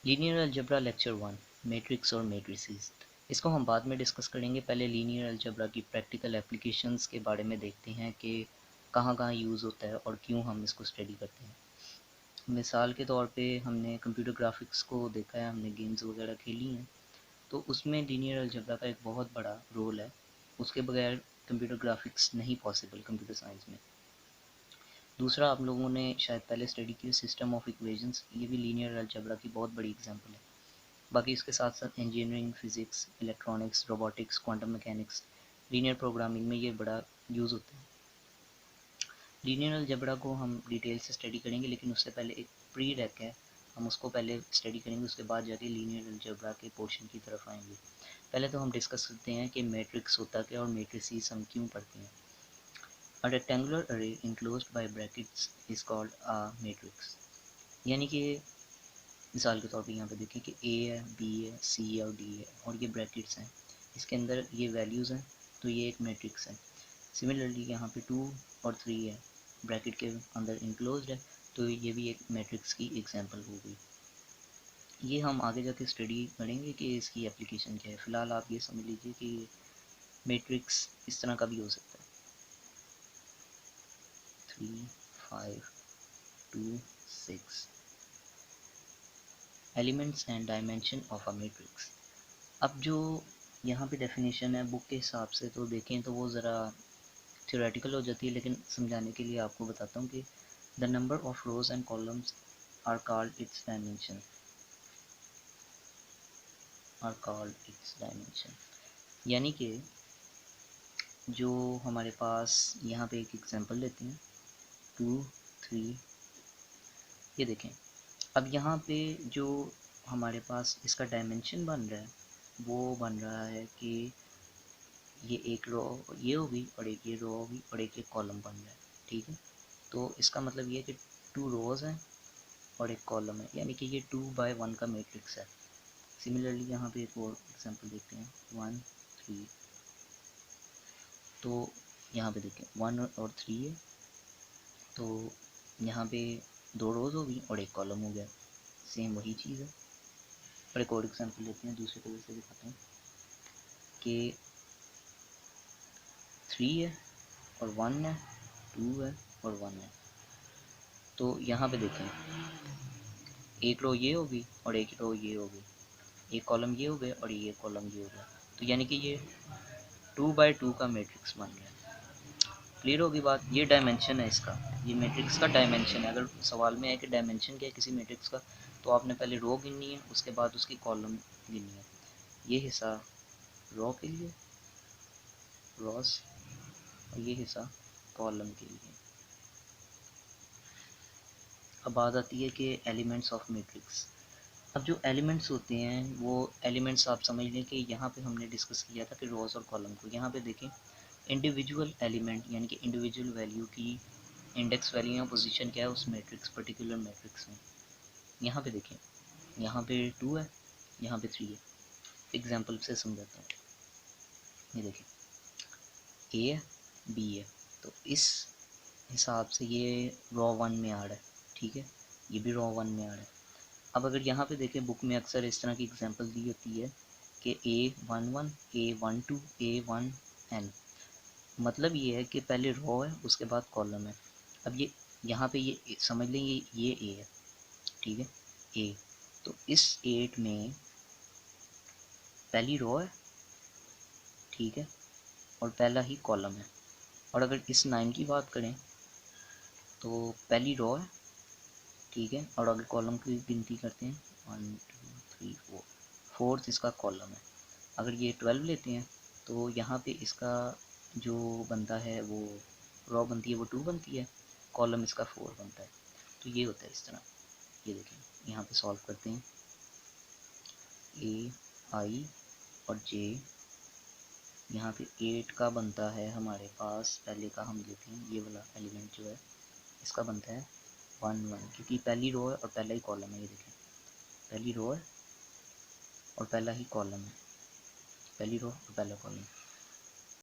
Linear algebra lecture 1 matrix और matrices. इसको हम बाद में डिस्कस करेंगे। पहले लीनियर अलजेब्रा की प्रैक्टिकल एप्लीकेशंस के बारे में देखते हैं कि कहाँ कहाँ यूज़ होता है और क्यों हम इसको स्टडी करते हैं। मिसाल के तौर पे हमने कंप्यूटर ग्राफिक्स को देखा है, हमने गेम्स वगैरह खेली हैं, तो उसमें लीनियर अलजेब्रा का एक बहुत बड़ा रोल है। उसके बगैर कंप्यूटर ग्राफिक्स नहीं पॉसिबल कंप्यूटर साइंस में। दूसरा, आप लोगों ने शायद पहले स्टडी की सिस्टम ऑफ इक्वेशंस, ये भी लीनियर अलजेब्रा की बहुत बड़ी एग्जांपल है। बाकी इसके साथ साथ engineering, physics, electronics, robotics, quantum mechanics, linear programming में ये बड़ा यूज़ होता है। लीनियर अलजेब्रा को हम डिटेल से स्टडी करेंगे, लेकिन उससे पहले एक प्री रैक है, हम उसको पहले स्टडी करेंगे, उसके बाद जाके लीनियर अलजेब्रा के पोर्शन की तरफ आएंगे। पहले तो हम डिस्कस करते हैं कि मैट्रिक्स होता क्या और मैट्रिसेस हम क्यों पढ़ते हैं। A rectangular array enclosed by brackets is called a matrix। यानी कि मिसाल के तौर पे यहाँ पे देखें कि ए है, बी है, सी है और डी है और ये ब्रैकेट्स हैं, इसके अंदर ये वैल्यूज़ हैं, तो ये एक मैट्रिक्स है। सिमिलरली यहाँ पे 2 और 3 है, ब्रैकेट के अंदर इनक्लोज्ड है, तो ये भी एक मैट्रिक्स की एग्जांपल हो गई। ये हम आगे जाके स्टडी करेंगे कि इसकी एप्लीकेशन क्या है। फ़िलहाल आप ये समझ लीजिए कि मैट्रिक्स इस तरह का भी हो सकता है, 3, 5, 2, 6 elements and dimension of a matrix. अब जो यहाँ पे डेफिनेशन है बुक के हिसाब से तो देखें तो वो ज़रा थ्योरेटिकल हो जाती है, लेकिन समझाने के लिए आपको बताता हूँ कि the number of rows and columns are called its dimension, यानी कि जो हमारे पास यहाँ पे एक एग्जांपल लेते हैं 2, 3, ये देखें। अब यहाँ पे जो हमारे पास इसका डायमेंशन बन रहा है वो बन रहा है कि ये एक रो ये होगी और एक ये रो होगी और एक कॉलम बन रहा है, ठीक है। तो इसका मतलब ये है कि 2 रोज़ हैं और एक कॉलम है, यानी कि ये 2 by 1 का मैट्रिक्स है। सिमिलरली यहाँ पे एक और एग्जांपल देखते हैं 1, 3। तो यहाँ पे देखें 1 और 3 है, तो यहाँ पे 2 रोज़ होगी और एक कॉलम हो गया, सेम वही चीज़ है। और एक और एग्जांपल लेते हैं, दूसरे कलर से दिखाते हैं कि 3 है और 1 है, 2 है और 1 है। तो यहाँ पे देखें एक रो ये होगी और एक रो ये होगी, एक कॉलम ये हो गया और ये कॉलम ये हो गया, तो यानी कि ये 2 by 2 का मैट्रिक्स बन रहा है। क्लियर होगी बात। ये डायमेंशन है इसका, ये मैट्रिक्स का डायमेंशन है। अगर सवाल में है कि डायमेंशन क्या है किसी मैट्रिक्स का, तो आपने पहले रो गिननी है, उसके बाद उसकी कॉलम गिननी है। ये हिस्सा रो के लिए, रोस, और ये हिस्सा कॉलम के लिए। अब बात आती है कि एलिमेंट्स ऑफ मैट्रिक्स। अब जो एलिमेंट्स होते हैं वो एलिमेंट्स आप समझ लें कि यहाँ पे हमने डिस्कस किया था कि रोज़ और कॉलम को। यहाँ पे देखें इंडिविजुअल एलिमेंट यानी कि इंडिविजुअल वैल्यू की इंडेक्स वैल्यू या पोजीशन क्या है उस मैट्रिक्स पर्टिकुलर मैट्रिक्स में। यहाँ पे देखें, यहाँ पे 2 है, यहाँ पे 3 है। एग्जांपल से समझाता हूँ। ये देखें ए है, बी है, तो इस हिसाब से ये रो 1 में आ रहा है, ठीक है। ये भी रो 1 में आ रहा है। अब अगर यहाँ पे देखें बुक में अक्सर इस तरह की एग्जांपल दी होती है कि A11, A12, A1n। मतलब ये है कि पहले रो है उसके बाद कॉलम है। अब ये यहाँ पे ये समझ लें ये ए है, ठीक है, ए। तो इस 8 में पहली रो है, ठीक है, और पहला ही कॉलम है। और अगर इस 9 की बात करें तो पहली रो है, ठीक है, और अगर कॉलम की गिनती करते हैं 1, 2, 3, 4, फोर्थ इसका कॉलम है। अगर ये 12 लेते हैं तो यहाँ पे इसका जो बनता है वो रो बनती है वो 2 बनती है, कॉलम इसका 4 बनता है। तो ये होता है इस तरह। ये देखें यहाँ पे सॉल्व करते हैं ए, आई और जे। यहाँ पे 8 का बनता है हमारे पास, पहले का हम लेते हैं, ये वाला एलिमेंट जो है इसका बनता है 1, 1, क्योंकि पहली रो है और पहला ही कॉलम है। ये देखें पहली रो है और पहला ही कॉलम है, पहली रो और पहला कॉलम।